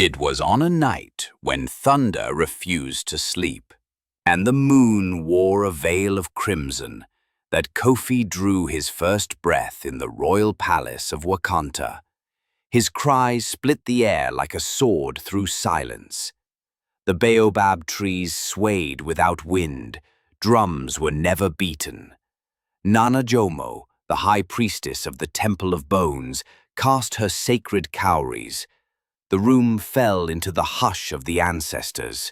It was on a night when thunder refused to sleep, and the moon wore a veil of crimson, that Kofi drew his first breath in the royal palace of Wakanta. His cries split the air like a sword through silence. The baobab trees swayed without wind, drums were never beaten. Nana Jomo, the high priestess of the Temple of Bones, cast her sacred cowries. The room fell into the hush of the ancestors.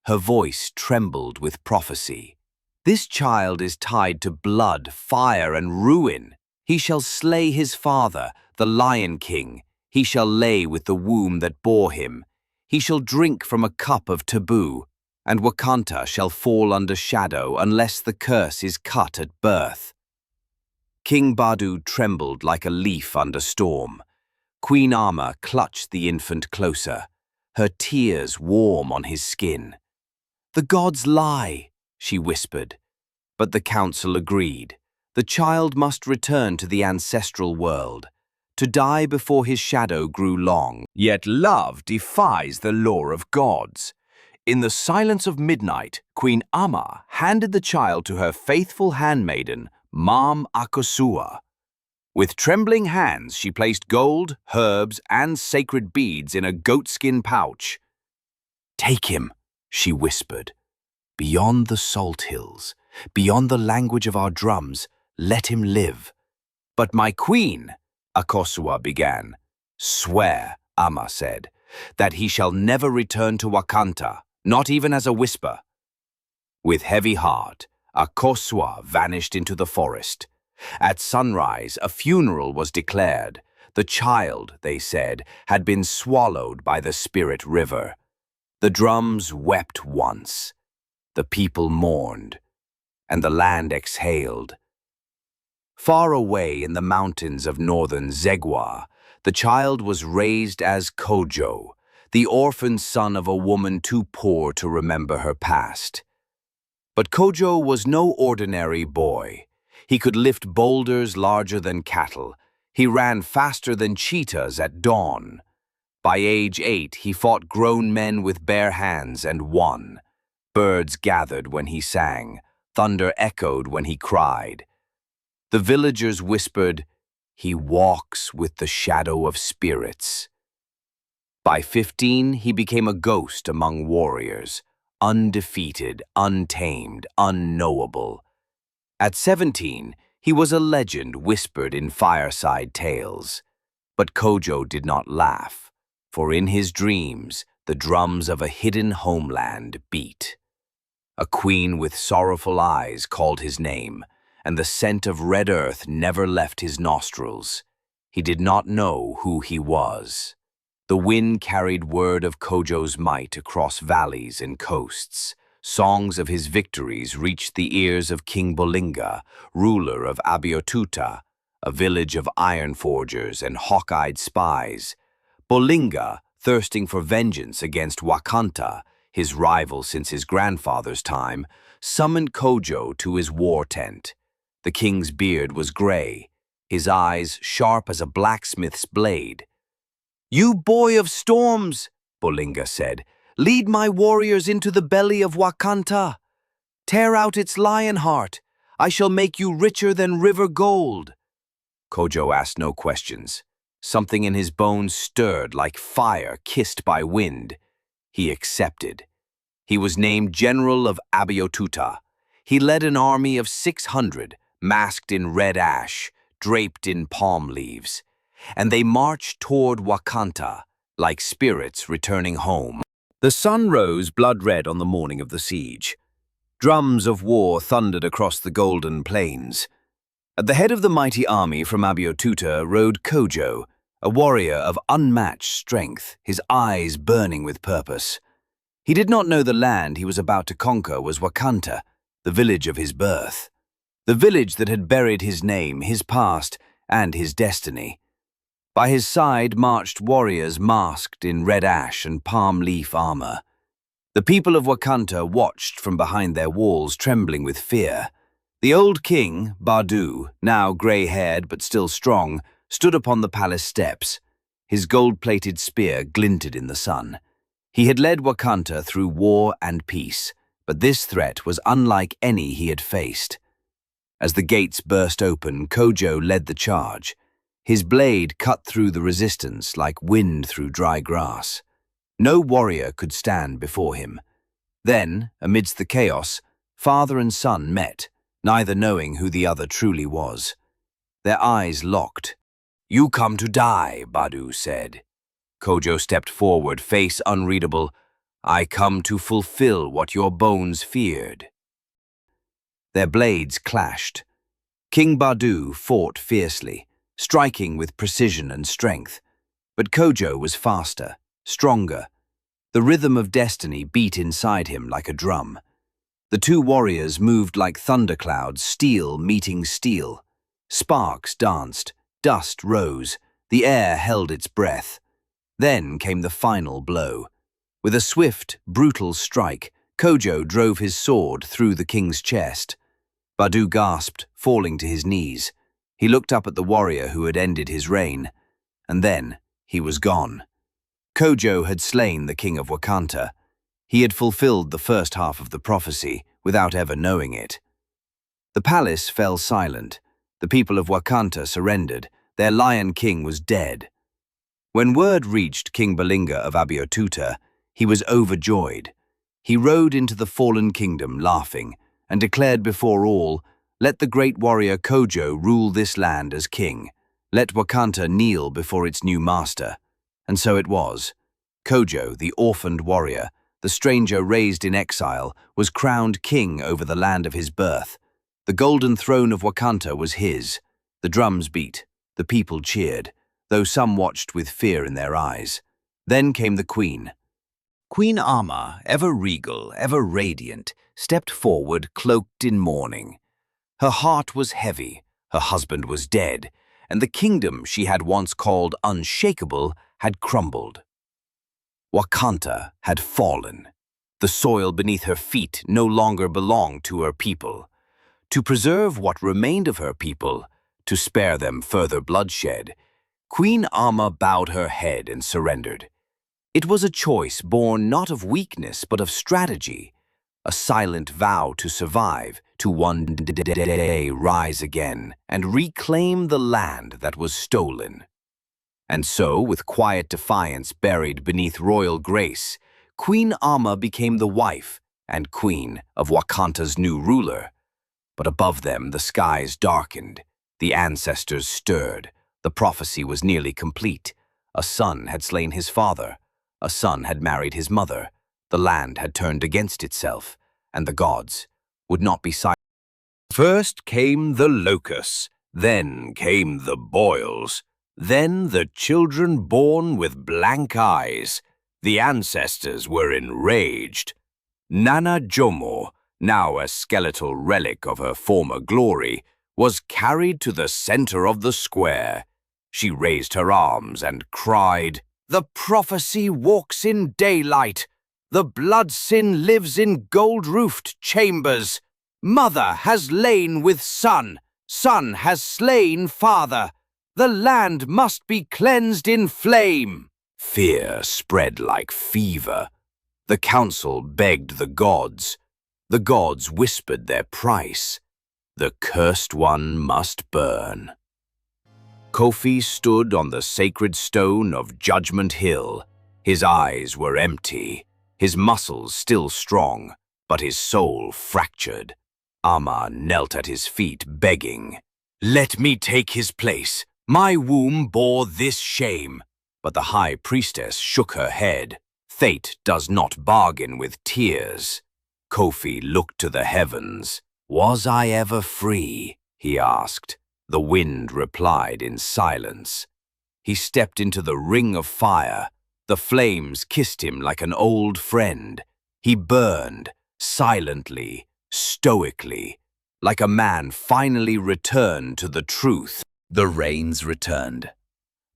Her voice trembled with prophecy. This child is tied to blood, fire, and ruin. He shall slay his father, the Lion King. He shall lay with the womb that bore him. He shall drink from a cup of taboo, and Wakanta shall fall under shadow unless the curse is cut at birth. King Badu trembled like a leaf under storm. Queen Ama clutched the infant closer, her tears warm on his skin. "The gods lie," she whispered, but the council agreed. The child must return to the ancestral world, to die before his shadow grew long. Yet love defies the law of gods. In the silence of midnight, Queen Ama handed the child to her faithful handmaiden, Mam Akosua. With trembling hands, she placed gold, herbs, and sacred beads in a goatskin pouch. "Take him," she whispered. "Beyond the salt hills, beyond the language of our drums, let him live." "But my queen," Akosua began. "Swear," Ama said, "that he shall never return to Wakanta, not even as a whisper." With heavy heart, Akosua vanished into the forest. At sunrise, a funeral was declared. The child, they said, had been swallowed by the spirit river. The drums wept once. The people mourned, and the land exhaled. Far away in the mountains of northern Zegwa, the child was raised as Kojo, the orphan son of a woman too poor to remember her past. But Kojo was no ordinary boy. He could lift boulders larger than cattle. He ran faster than cheetahs at dawn. By age 8, he fought grown men with bare hands and won. Birds gathered when he sang. Thunder echoed when he cried. The villagers whispered, "He walks with the shadow of spirits." By 15, he became a ghost among warriors, undefeated, untamed, unknowable. At 17, he was a legend whispered in fireside tales. But Kojo did not laugh, for in his dreams the drums of a hidden homeland beat. A queen with sorrowful eyes called his name, and the scent of red earth never left his nostrils. He did not know who he was. The wind carried word of Kojo's might across valleys and coasts. Songs of his victories reached the ears of King Bolinga, ruler of Abeokuta, a village of iron forgers and hawk-eyed spies. Bolinga, thirsting for vengeance against Wakanta, his rival since his grandfather's time, summoned Kojo to his war tent. The king's beard was gray, his eyes sharp as a blacksmith's blade. "You boy of storms," Bolinga said, "lead my warriors into the belly of Wakanta. Tear out its lion heart. I shall make you richer than river gold." Kojo asked no questions. Something in his bones stirred like fire kissed by wind. He accepted. He was named General of Abeokuta. He led an army of 600, masked in red ash, draped in palm leaves. And they marched toward Wakanta, like spirits returning home. The sun rose blood-red on the morning of the siege. Drums of war thundered across the golden plains. At the head of the mighty army from Abeokuta rode Kojo, a warrior of unmatched strength, his eyes burning with purpose. He did not know the land he was about to conquer was Wakanta, the village of his birth. The village that had buried his name, his past, and his destiny. By his side marched warriors masked in red ash and palm leaf armor. The people of Wakanta watched from behind their walls, trembling with fear. The old king, Badu, now grey-haired but still strong, stood upon the palace steps. His gold-plated spear glinted in the sun. He had led Wakanta through war and peace, but this threat was unlike any he had faced. As the gates burst open, Kojo led the charge. His blade cut through the resistance like wind through dry grass. No warrior could stand before him. Then, amidst the chaos, father and son met, neither knowing who the other truly was. Their eyes locked. "You come to die," Badu said. Kojo stepped forward, face unreadable. "I come to fulfill what your bones feared." Their blades clashed. King Badu fought fiercely, striking with precision and strength. But Kojo was faster, stronger. The rhythm of destiny beat inside him like a drum. The two warriors moved like thunderclouds, steel meeting steel. Sparks danced, dust rose, the air held its breath. Then came the final blow. With a swift, brutal strike, Kojo drove his sword through the king's chest. Badu gasped, falling to his knees. He looked up at the warrior who had ended his reign, and then he was gone. Kojo had slain the king of Wakanta. He had fulfilled the first half of the prophecy without ever knowing it. The palace fell silent. The people of Wakanta surrendered. Their lion king was dead. When word reached King Balinga of Abeokuta, he was overjoyed. He rode into the fallen kingdom laughing and declared before all, "Let the great warrior Kojo rule this land as king. Let Wakanta kneel before its new master." And so it was. Kojo, the orphaned warrior, the stranger raised in exile, was crowned king over the land of his birth. The golden throne of Wakanta was his. The drums beat, the people cheered, though some watched with fear in their eyes. Then came the queen. Queen Ama, ever regal, ever radiant, stepped forward cloaked in mourning. Her heart was heavy, her husband was dead, and the kingdom she had once called unshakable had crumbled. Wakanta had fallen. The soil beneath her feet no longer belonged to her people. To preserve what remained of her people, to spare them further bloodshed, Queen Ama bowed her head and surrendered. It was a choice born not of weakness but of strategy, a silent vow to survive, to one day rise again and reclaim the land that was stolen. And so, with quiet defiance buried beneath royal grace, Queen Ama became the wife and queen of Wakanta's new ruler. But above them the skies darkened, the ancestors stirred, the prophecy was nearly complete. A son had slain his father, a son had married his mother, the land had turned against itself, and the gods would not be silent. First came the locusts, then came the boils, then the children born with blank eyes. The ancestors were enraged. Nana Jomo, now a skeletal relic of her former glory, was carried to the center of the square. She raised her arms and cried, "The prophecy walks in daylight. The blood sin lives in gold-roofed chambers. Mother has lain with son, son has slain father. The land must be cleansed in flame." Fear spread like fever. The council begged the gods. The gods whispered their price. The cursed one must burn. Kofi stood on the sacred stone of Judgment Hill. His eyes were empty, his muscles still strong, but his soul fractured. Ama knelt at his feet, begging, "Let me take his place. My womb bore this shame." But the high priestess shook her head. Fate does not bargain with tears. Kofi looked to the heavens. "Was I ever free?" he asked. The wind replied in silence. He stepped into the ring of fire. The flames kissed him like an old friend. He burned, silently, stoically, like a man finally returned to the truth. The rains returned.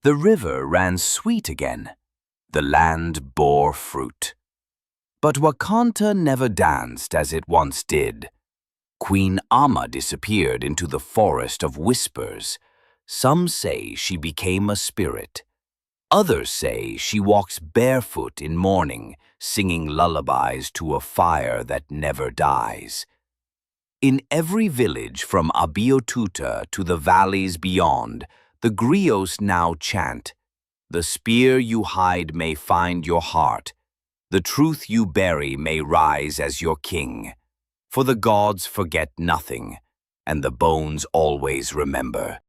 The river ran sweet again. The land bore fruit. But Wakanta never danced as it once did. Queen Ama disappeared into the forest of whispers. Some say she became a spirit. Others say she walks barefoot in mourning, singing lullabies to a fire that never dies. In every village from Abeokuta to the valleys beyond, the griots now chant, "The spear you hide may find your heart. The truth you bury may rise as your king. For the gods forget nothing, and the bones always remember."